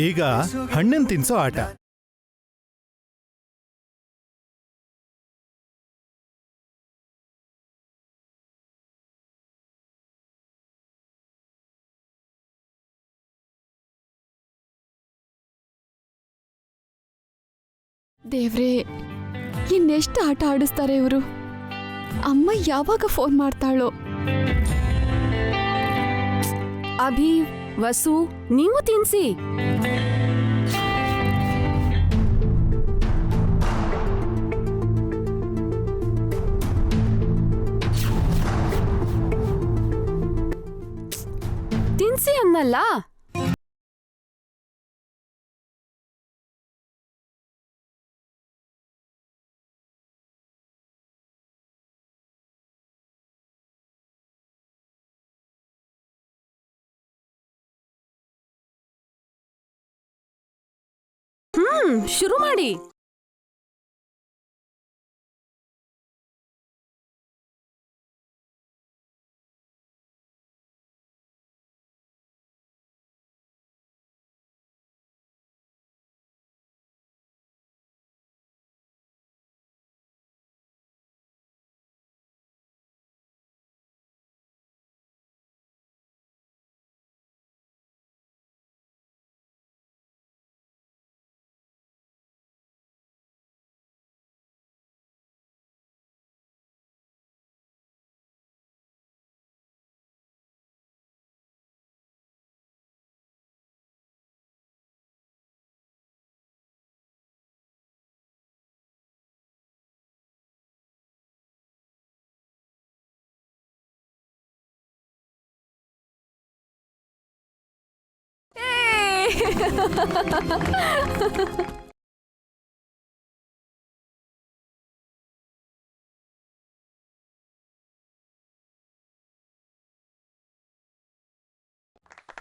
ಈಗ ಹಣ್ಣನ್ ತಿನ್ಸೋ ಆಟ. ದೇವ್ರೇ, ಇನ್ನೆಷ್ಟು ಆಟ ಆಡಿಸ್ತಾರೆ ಇವರು. ಅಮ್ಮ ಯಾವಾಗ ಫೋನ್ ಮಾಡ್ತಾಳೋ? ಅಭಿ, ವಸು, ನೀವು ತಿನ್ಸಿ. ತಿನ್ಸಿ ಅನ್ನಲ್ಲ. ಶುರು ಮಾಡಿ.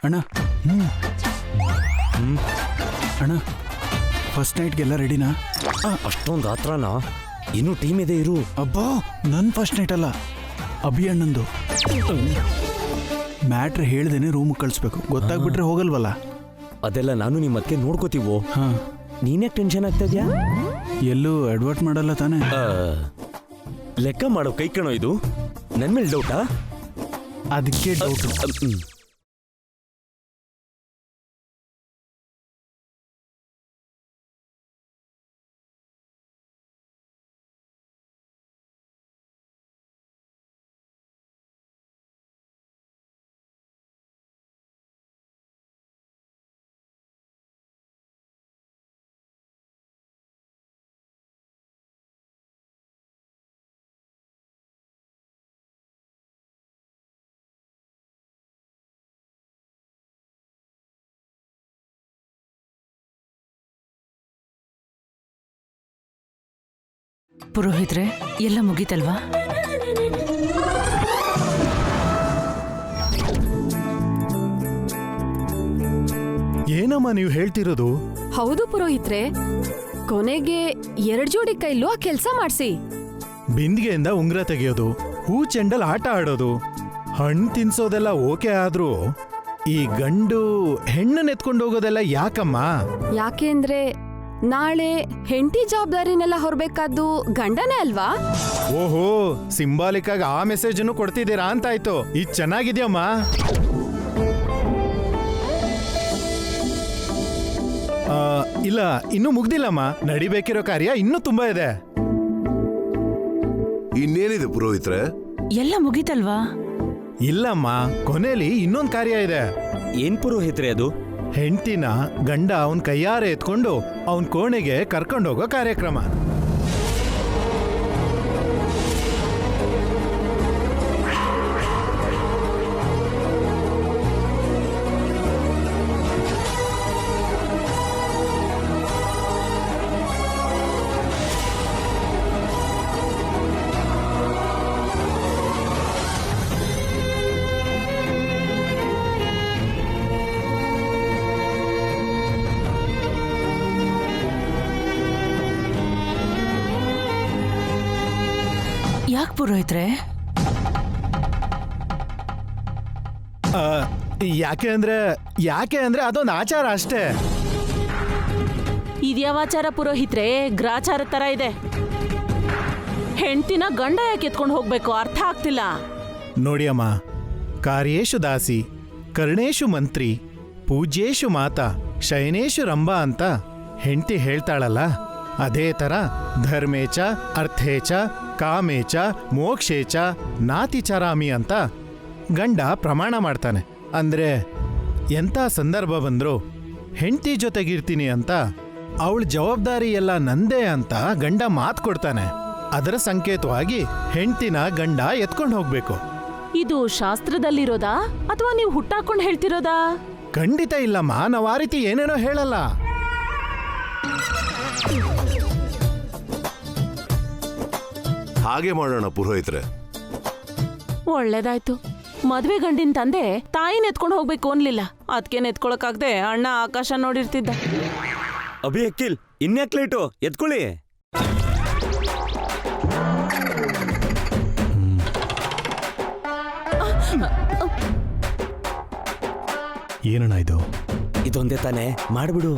ಅಣ್ಣ, ಅಣ್ಣ, ಫಸ್ಟ್ ನೈಟ್ಗೆಲ್ಲ ರೆಡಿನಾ? ಅಷ್ಟೊಂದು ಆತ್ರನಾ? ಇನ್ನೂ ಟೀಮ್ ಇದೆ ಇರು. ಅಬ್ಬಾ, ನನ್ನ ಫಸ್ಟ್ ನೈಟ್ ಅಲ್ಲ, ಅಭಿ ಅಣ್ಣಂದು. ಮ್ಯಾಟ್ರ್ ಹೇಳ್ದೇನೆ ರೂಮ್ ಕಳಿಸ್ಬೇಕು, ಗೊತ್ತಾಗ್ಬಿಟ್ರೆ ಹೋಗಲ್ವಲ್ಲ. ಅದೆಲ್ಲ ನಾನು ನಿಮ್ಮ ಅದಕ್ಕೆ ನೋಡ್ಕೋತೀವೋ. ಹಾ, ನೀನ್ಯಾಕೆ ಟೆನ್ಷನ್ ಆಗ್ತಾ ಇದ್ಯಾ? ಎಲ್ಲೂ ಅಡ್ವರ್ಟ್ ಮಾಡಲ್ಲ ತಾನೆ? ಲೆಕ್ಕ ಮಾಡೋ ಕೈ ಕಣೋ ಇದು. ನನ್ ಮೇಲೆ ಡೌಟಾ? ಅದಕ್ಕೆ ಡೌಟು. ಪುರೋಹಿತ್ರೆ, ಎಲ್ಲ ಮುಗೀತಲ್ವಾ? ಏನಮ್ಮ ನೀವು ಹೇಳ್ತಿರೋದು? ಹೌದು ಪುರೋಹಿತ್ರೆ, ಕೊನೆಗೆ 2 ಜೋಡಿ ಕೈಲೂ ಆ ಕೆಲ್ಸ ಮಾಡ್ಸಿ. ಬಿಂದಿಗೆಯಿಂದ ಉಂಗ್ರ ತೆಗೆಯೋದು, ಹೂ ಚೆಂಡಲ್ ಆಟ ಆಡೋದು, ಹಣ್ಣು ತಿನ್ಸೋದೆಲ್ಲ ಓಕೆ ಆದ್ರೂ ಈ ಗಂಡು ಹೆಣ್ಣನ್ನ ಎತ್ಕೊಂಡು ಹೋಗೋದೆಲ್ಲ ಯಾಕಮ್ಮ? ಯಾಕೆಂದ್ರೆ ನಾಳೆ ಹೆಂಡತಿ ಜವಾಬ್ದಾರಿನೆಲ್ಲ ಹೊರಬೇಕಾದ್ದು ಗಂಡನೇ ಅಲ್ವಾ? ಓಹೋ, ಸಿಂಬಾಲಿಕ್ ಆಗಿ ಆ ಮೆಸೇಜ್ ಅನ್ನು ಕೊಡ್ತಿದ್ದೀರಾ ಅಂತಾಯ್ತು. ಇದು ಚೆನ್ನಾಗಿದ್ಯಮ್ಮ. ಇಲ್ಲ, ಇನ್ನೂ ಮುಗ್ದಿಲ್ಲಮ್ಮ. ನಡಿಬೇಕಿರೋ ಕಾರ್ಯ ಇನ್ನೂ ತುಂಬಾ ಇದೆ. ಇನ್ನೇನಿದೆ ಪುರೋಹಿತ್ರೆ? ಎಲ್ಲ ಮುಗೀತಲ್ವಾ? ಇಲ್ಲಮ್ಮ, ಕೊನೆಯಲ್ಲಿ ಇನ್ನೊಂದು ಕಾರ್ಯ ಇದೆ. ಏನ್ ಪುರೋಹಿತ್ರೆ ಅದು? ಹೆಂಡ್ತಿನ ಗಂಡ ಅವನ್ ಕೈಯಾರೆ ಎತ್ಕೊಂಡು ಅವನ್ ಕೋಣೆಗೆ ಕರ್ಕೊಂಡೋಗೋ ಕಾರ್ಯಕ್ರಮ. ಯಾಕೆ ಪುರೋಹಿತ್ರೆ? ಯಾಕೆ ಅಂದ್ರೆ ಅದೊಂದು ಆಚಾರ ಅಷ್ಟೇ. ಇದ್ಯಾವಾಚಾರ ಪುರೋಹಿತ್ರೆ, ಗ್ರಾಚಾರ ತರ ಇದೆ. ಹೆಂಡ್ತಿನ ಗಂಡ ಯಾಕೆ ಎತ್ಕೊಂಡು ಹೋಗ್ಬೇಕು, ಅರ್ಥ ಆಗ್ತಿಲ್ಲ. ನೋಡಿ ಅಮ್ಮ, ಕಾರ್ಯೇಶು ದಾಸಿ ಕರ್ಣೇಶು ಮಂತ್ರಿ ಪೂಜ್ಯೇಶು ಮಾತಾ ಶಯನೇಶು ರಂಭಾ ಅಂತ ಹೆಂಡ್ತಿ ಹೇಳ್ತಾಳಲ್ಲ, ಅದೇ ಥರ ಧರ್ಮೇಚ ಅರ್ಥೇಚ ಕಾಮೇಚ ಮೋಕ್ಷೇಚ ನಾತಿಚರಾಮಿ ಅಂತ ಗಂಡ ಪ್ರಮಾಣ ಮಾಡ್ತಾನೆ. ಅಂದ್ರೆ ಎಂಥ ಸಂದರ್ಭ ಬಂದ್ರು ಹೆಂಡ್ತಿ ಜೊತೆಗಿರ್ತೀನಿ ಅಂತ ಅವಳ ಜವಾಬ್ದಾರಿ ಎಲ್ಲ ನಂದೇ ಅಂತ ಗಂಡ ಮಾತು ಕೊಡ್ತಾನೆ. ಅದರ ಸಂಕೇತವಾಗಿ ಹೆಂಡ್ತಿನ ಗಂಡ ಎತ್ಕೊಂಡು ಹೋಗ್ಬೇಕು. ಇದು ಶಾಸ್ತ್ರದಲ್ಲಿರೋದಾ ಅಥವಾ ನೀವು ಹುಟ್ಟಾಕೊಂಡು ಹೇಳ್ತಿರೋದಾ? ಖಂಡಿತ ಇಲ್ಲಮ್ಮ, ನಾವು ಆ ರೀತಿ ಏನೇನೋ ಹೇಳಲ್ಲ. ಹಾಗೆ ಮಾಡೋಣ ಪುರೋಹಿತ್ರೆ. ಒಳ್ಳೇದಾಯ್ತು. ಮದ್ವೆ ಗಂಡಿನ ತಂದೆ ತಾಯಿನ ಎತ್ಕೊಂಡು ಹೋಗ್ಬೇಕು ಅನ್ಲಿಲ್ಲ, ಅದಕ್ಕೆ ಎತ್ಕೊಳಕಾಗ್ದೆ ಅಣ್ಣ ಆಕಾಶ ನೋಡಿರ್ತಿದ್ದ. ಅಭಿ ಅಕ್ಕಿಲ್, ಇನ್ಯಾಕ್ ಲೇಟು, ಎತ್ಕೊಳ್ಳಿ. ಏನಣ್ಣ ಇದು? ಇದೊಂದೇ ತಾನೇ, ಮಾಡ್ಬಿಡು.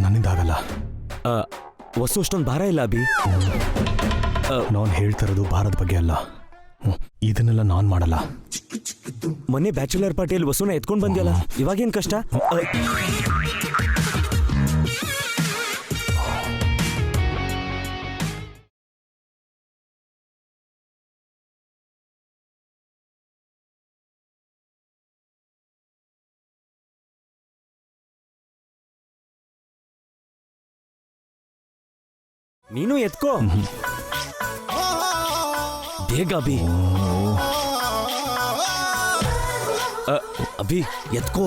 ನನ್ನಿಂದಾಗಲ್ಲ. ವಸು ಅಷ್ಟೊಂದು ಭಾರ ಇಲ್ಲ ಅಭಿ. ನಾನು ಹೇಳ್ತಿರೋದು ಭಾರತ ಬಗ್ಗೆ ಅಲ್ಲ. ಇದನ್ನೆಲ್ಲ ನಾನ್ ಮಾಡಲ್ಲ. ಮೊನ್ನೆ ಬ್ಯಾಚುಲರ್ ಪಾರ್ಟಿಯಲ್ಲಿ ವಸುನ ಎತ್ಕೊಂಡ್ ಬಂದ್ಯಲ್ಲ, ಇವಾಗೇನ್ ಕಷ್ಟ? ನೀನು ಎತ್ಕೋ ಬೇಗ ಅಭಿ. ಅಭಿ ಎತ್ಕೋ.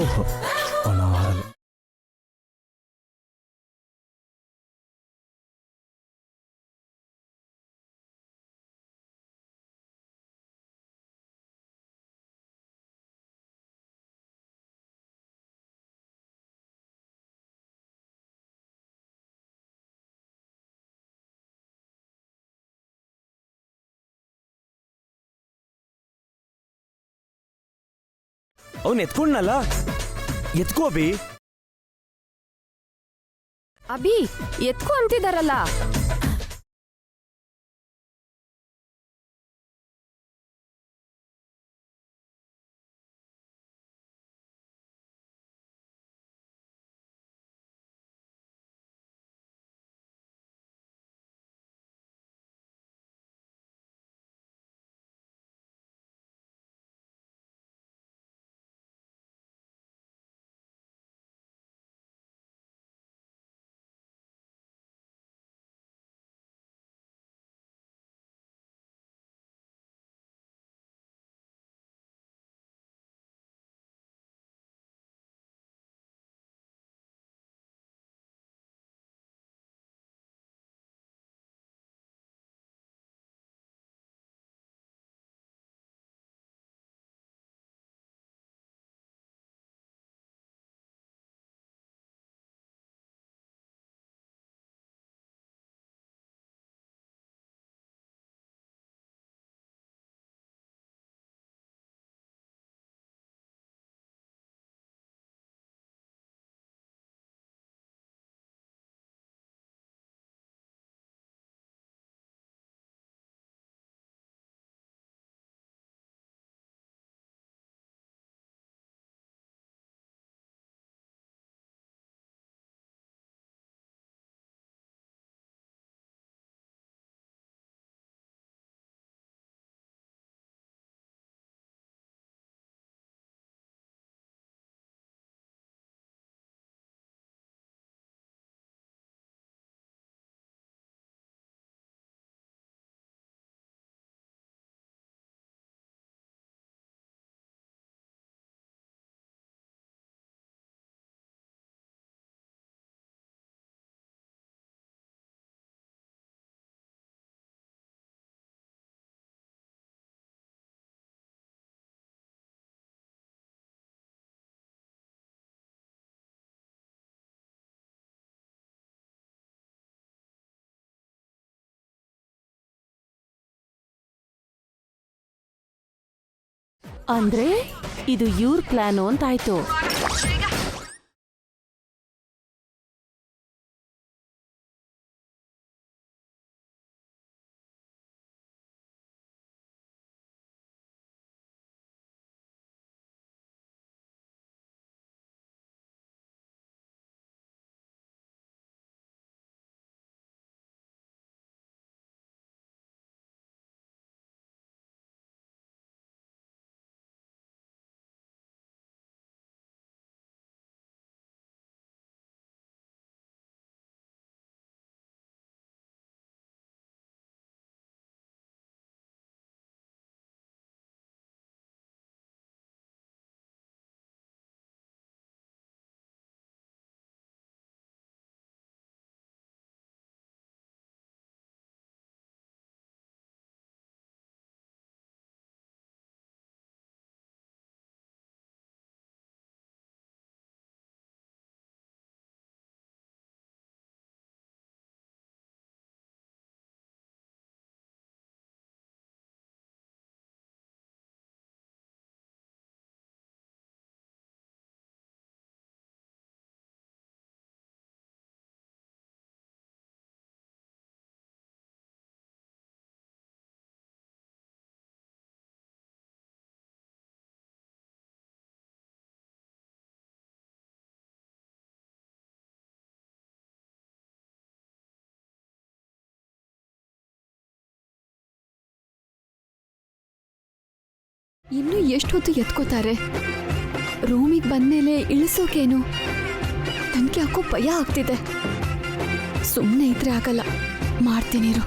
ಅವನ್ ಎತ್ಕೊಂಡ್ನಲ್ಲ, ಎತ್ಕೋ ಅಭಿ. ಅಭಿ ಎತ್ಕೊ ಅಂತಿದಾರಲ್ಲ. ಅಂದ್ರೆ ಇದು ಇವ್ರ ಪ್ಲಾನು ಅಂತಾಯ್ತು. ಇನ್ನು ಎಷ್ಟು ಹೊತ್ತು ಎತ್ಕೋತಾರೆ? ರೂಮಿಗೆ ಬಂದ್ಮೇಲೆ ಇಳಿಸೋಕೇನು? ನನ್ಗೆ ಯಾಕೋ ಭಯ ಆಗ್ತಿದೆ. ಸುಮ್ಮನೆ ಇದ್ರೆ ಆಗಲ್ಲ, ಮಾಡ್ತೀನಿರು.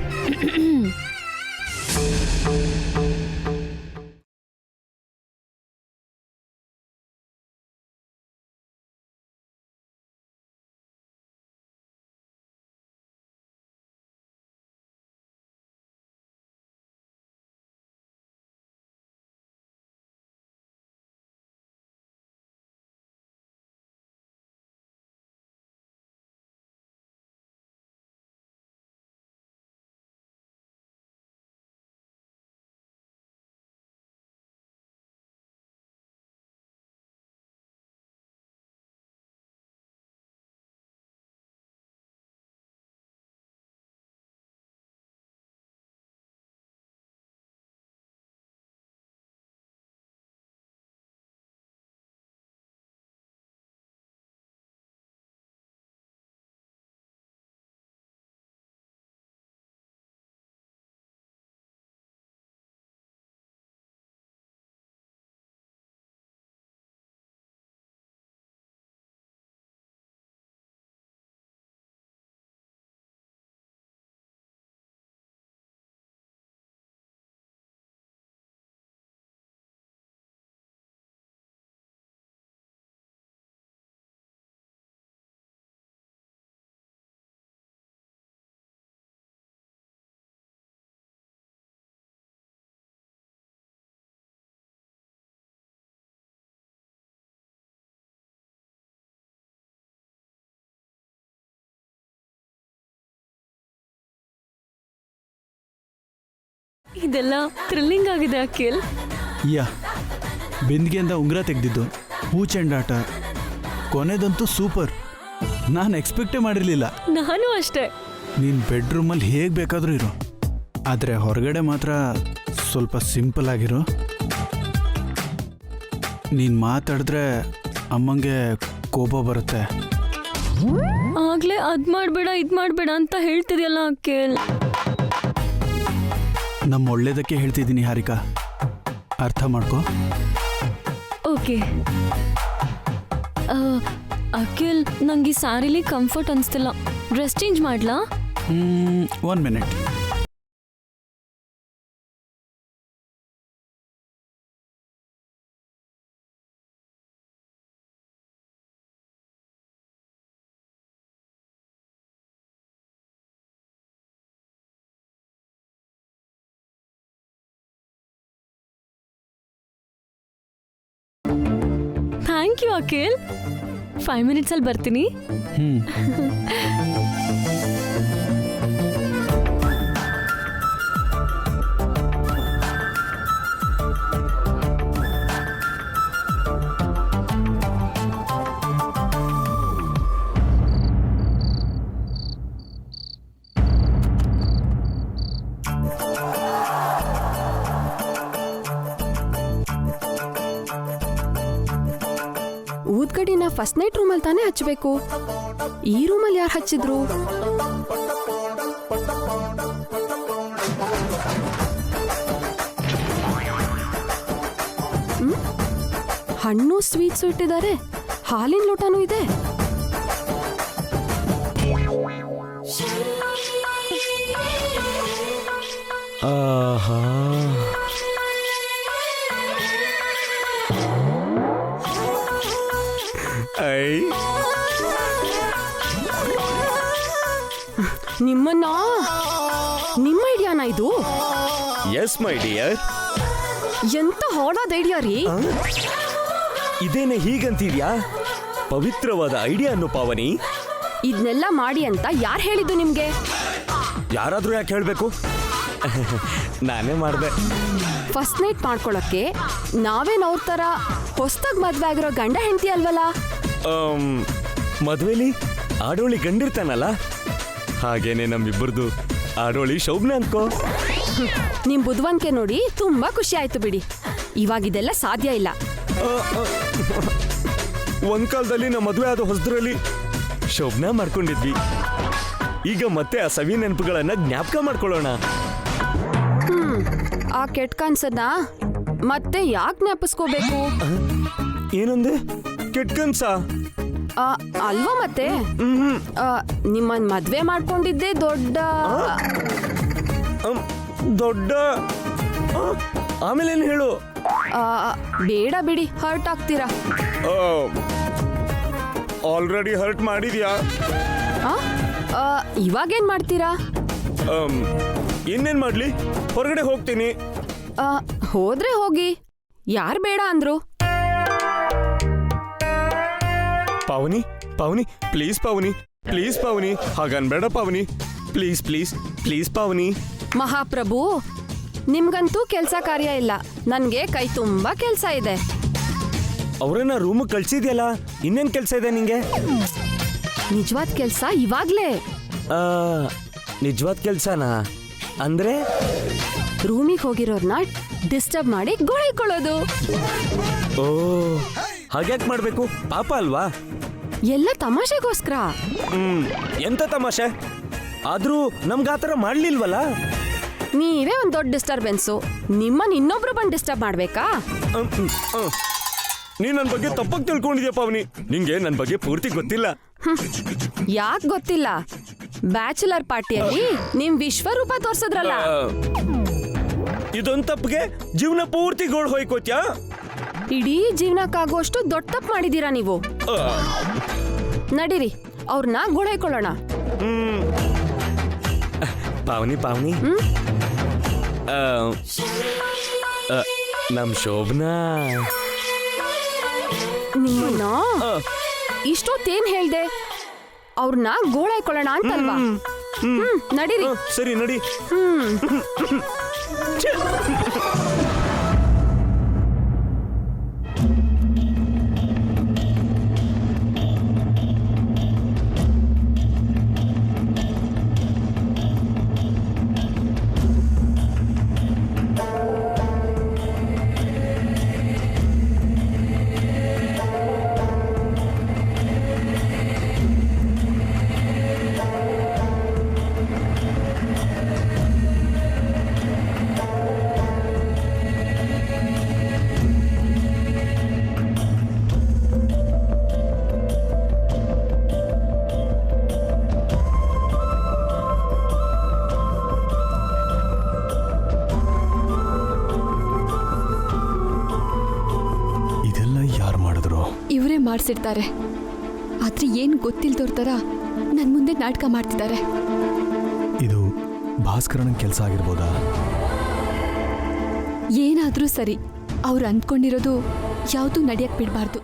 ಇದೆಲ್ಲ ಥ್ರಿಲ್ಲಿಂಗ್ ಆಗಿದೆ ಅಖಿಲ್. ಯಾ, ಬಿಂದಿಗೆಯಿಂದ ಉಂಗುರ ತೆಗೆದಿದ್ದು, ಹೂ ಚೆಂಡಾಟ, ಕೊನೆದಂತೂ ಸೂಪರ್. ನಾನು ಎಕ್ಸ್ಪೆಕ್ಟೇ ಮಾಡಿರಲಿಲ್ಲ. ನಾನು ಅಷ್ಟೇ. ನೀನು ಬೆಡ್ರೂಮಲ್ಲಿ ಹೇಗೆ ಬೇಕಾದರೂ ಇರು, ಆದರೆ ಹೊರಗಡೆ ಮಾತ್ರ ಸ್ವಲ್ಪ ಸಿಂಪಲ್ ಆಗಿರು. ನೀನು ಮಾತಾಡಿದ್ರೆ ಅಮ್ಮಂಗೆ ಕೋಪ ಬರುತ್ತೆ. ಆಗ್ಲೇ ಅದ್ ಮಾಡ್ಬೇಡ ಇದ್ ಮಾಡ್ಬೇಡ ಅಂತ ಹೇಳ್ತಿದ್ಯಲ್ಲ ಅಖಿಲ್. ನಮ್ಮ ಒಳ್ಳೇದಕ್ಕೆ ಹೇಳ್ತಿದ್ದೀನಿ ಹಾರಿಕಾ, ಅರ್ಥ ಮಾಡ್ಕೋ. ಓಕೆ ಅಖಿಲ್, ನಂಗೆ ಈ ಸ್ಯಾರಿಲಿ ಕಂಫರ್ಟ್ ಅನಿಸ್ತಿಲ್ಲ. ಡ್ರೆಸ್ ಚೇಂಜ್ ಮಾಡ್ಲಾ? 1 minute. Thank you Akhil. 5 minutes ಅಲ್ಲಿ ಬರ್ತೀನಿ. ಊದ್ಗಡಿನ ಫಸ್ಟ್ ನೈಟ್ ರೂಮಲ್ಲಿ ತಾನೇ ಹಚ್ಚಬೇಕು. ಈ ರೂಮಲ್ಲಿ ಯಾರು ಹಚ್ಚಿದ್ರು? ಹಣ್ಣು ಸ್ವೀಟ್ಸು ಇಟ್ಟಿದ್ದಾರೆ, ಹಾಲಿನ ಲೋಟನೂ ಇದೆ. ಆಹಾ, ನಿಮ್ಮ ಐಡಿಯಾನ ಇದು? Yes my dear. ಎಂತ ಹಾಡಾದ ಐಡಿಯಾ ರೀ. ಇದೇನೆ ಹೀಗಂತಿದ್ಯಾ? ಪವಿತ್ರವಾದ ಐಡಿಯಾ ಅನ್ನು ಪಾವನಿ. ಇದನ್ನೆಲ್ಲ ಮಾಡಿ ಅಂತ ಯಾರು ಹೇಳಿದ್ದು ನಿಮ್ಗೆ? ಯಾರಾದ್ರೂ ಯಾಕೆ ಹೇಳ್ಬೇಕು? ನಾನೇ ಮಾಡಿದೆ. ಫಸ್ಟ್ ನೈಟ್ ಮಾಡ್ಕೊಳಕ್ಕೆ ನಾವೇನ್ ಅವ್ರ ತರ ಹೊಸ್ದಾಗ್ ಮದ್ವೆ ಆಗಿರೋ ಗಂಡ ಹೆಂಡತಿ ಅಲ್ವಲ್ಲ? ಮದ್ವೆಲಿ ಆಡೋಳಿ ಗಂಡಿರ್ತಾನಲ್ಲ, ಹಾಗೇನೆ ನಮ್ಮಿಬ್ಬರದು ಆಡೋಳಿ ಶೋಭನ ಅನ್ಕೋ. ನಿಮ್ ಬುದ್ಧವಂತಿಕೆ ನೋಡಿ ತುಂಬಾ ಖುಷಿ ಆಯ್ತು ಬಿಡಿ. ಇವಾಗ ಇದೆಲ್ಲ ಸಾಧ್ಯ ಇಲ್ಲ. ಒಂದ್ ಕಾಲದಲ್ಲಿ ನಮ್ಮ ಮದ್ವೆ ಆದ ಹೊಸದ್ರಲ್ಲಿ ಶೋಭನ ಮಾಡ್ಕೊಂಡಿದ್ವಿ. ಈಗ ಮತ್ತೆ ಆ ಸವಿ ನೆನಪುಗಳನ್ನ ಜ್ಞಾಪಕ ಮಾಡ್ಕೊಳ್ಳೋಣ. ಆ ಕೆಟ್ಟ ಕನ್ಸನ್ನ ಮತ್ತೆ ಯಾಕೆ ಜ್ಞಾಪಿಸ್ಕೋಬೇಕು? ಏನಂದೆ? ಕೆಟ್ಟ ಕನ್ಸ? ಅಲ್ವಾ ಮತ್ತೆ ನಿಮ್ಮನ್ ಮದ್ವೆ ಮಾಡ್ಕೊಂಡಿದ್ದೆ ದೊಡ್ಡ ದೊಡ್ಡ ಆಮೇಲೇನು ಹೇಳು? ಬೇಡ ಬಿಡಿ, ಹರ್ಟ್ ಆಗ್ತೀರಾ. ಆಲ್ರೆಡಿ ಹರ್ಟ್ ಮಾಡಿದ್ಯಾ? ಇವಾಗೇನ್ ಮಾಡ್ತೀರಾ? ಇನ್ನೇನ್ ಮಾಡ್ಲಿ, ಹೊರಗಡೆ ಹೋಗ್ತೀನಿ. ಹೋದ್ರೆ ಹೋಗಿ, ಯಾರ್ ಬೇಡ ಅಂದ್ರು? ಪಾವನಿ ಪಾವನಿ ಪ್ಲೀಸ್ ಪಾವನಿ, ಪ್ಲೀಸ್ ಪಾವನಿ, ಹಾಗನ್ಬೇಡ Pavani, please please please Pavani. ಮಹಾಪ್ರಭು, ನಿಮ್ಗಂತೂ ಕೆಲ್ಸ ಕಾರ್ಯ ಇಲ್ಲ, ನನ್ಗೆ ಕೈ ತುಂಬಾ ಕೆಲ್ಸ ಇದೆ. ಅವ್ರನ್ನ ರೂಮ್ ಕಳ್ಸಿದ್ಯಲ್ಲ, ಇನ್ನೇನ್ ಕೆಲ್ಸ ಇದೆ ನಿಂಗೆ? ನಿಜವಾದ ಕೆಲ್ಸ ಇವಾಗ್ಲೇ. ನಿಜವಾದ ಕೆಲ್ಸನಾ? ಅಂದ್ರೆ ರೂಮಿಗೆ ಹೋಗಿರೋರ್ನ ಡಿಸ್ಟರ್ಬ್ ಮಾಡಿ ಗೋಳಿಕೊಳ್ಳೋದು. ಓ, ಹಾಗ್ಯಾಕ್ ಮಾಡ್ಬೇಕು? ಪಾಪ ಅಲ್ವಾ? ಎಲ್ಲ ತಮಾಷೆಗೋಸ್ಕರ. ಎಂತ ತಮಾಷೆ? ಆದ್ರೂ ನಮ್ಗಾತರ ಮಾಡ್ಲಿಲ್ವಲ್ಲ. ನೀವೇ ಒಂದ್ ದೊಡ್ಡ ಡಿಸ್ಟರ್ಬೆನ್ಸು, ನಿಮ್ಮನ್ನ ಇನ್ನೊಬ್ರು ಬಂದು ಡಿಸ್ಟರ್ಬ್ ಮಾಡ್ಬೇಕಾ? ನೀ ನನ್ ಬಗ್ಗೆ ತಪ್ಪಾಗಿ ತಿಳ್ಕೊಂಡಿದ್ಯಾ ಪಾವನಿ. ನಿಂಗೆ ನನ್ ಬಗ್ಗೆ ಪೂರ್ತಿ ಗೊತ್ತಿಲ್ಲ. ಯಾಕೆ ಗೊತ್ತಿಲ್ಲ? ಬ್ಯಾಚುಲರ್ ಪಾರ್ಟಿಯಲ್ಲಿ ನಿಮ್ ವಿಶ್ವರೂಪ ತೋರ್ಸದ್ರಲ್ಲ. ಇದೊಂದ್ ತಪ್ಪಿಗೆ ಜೀವನ ಪೂರ್ತಿ ಗೋಳ್ ಹೋಯ್ಕೋತ್ಯಾ? ಇಡೀ ಜೀವನಕ್ಕಾಗೋಷ್ಟು ದೊಡ್ಡ ತಪ್ಪು ಮಾಡಿದೀರಾ ನೀವು. ನಡೀರಿ, ಅವ್ರನ್ನ ಗೋಳೈಕೊಳ್ಳೋಣ. ಪಾವನಿ ಪಾವನಿ, ನಮ್ ಶೋಭನಾ ನಿಮ್ಮನ್ನ ಇಷ್ಟೊತ್ತೇನ್ ಹೇಳ್ದೆ? ಅವ್ರನ್ನ ಗೋಳೈಕೊಳ್ಳೋಣ ಅಂತಲ್ವಾ? ನಡೀರಿ. ಸರಿ ನಡಿ. ಇವರೇ ಮಾಡಿಸಿರ್ತಾರೆ. ಆದ್ರೆ ಏನು ಗೊತ್ತಿಲ್ದವ್ರ ಥರ ನನ್ನ ಮುಂದೆ ನಾಟಕ ಮಾಡ್ತಿದ್ದಾರೆ. ಇದು ಭಾಸ್ಕರನ ಕೆಲಸ ಆಗಿರ್ಬೋದಾ? ಏನಾದರೂ ಸರಿ, ಅವ್ರು ಅಂದ್ಕೊಂಡಿರೋದು ಯಾವುದೂ ನಡೆಯಕ್ಕೆ ಬಿಡಬಾರ್ದು.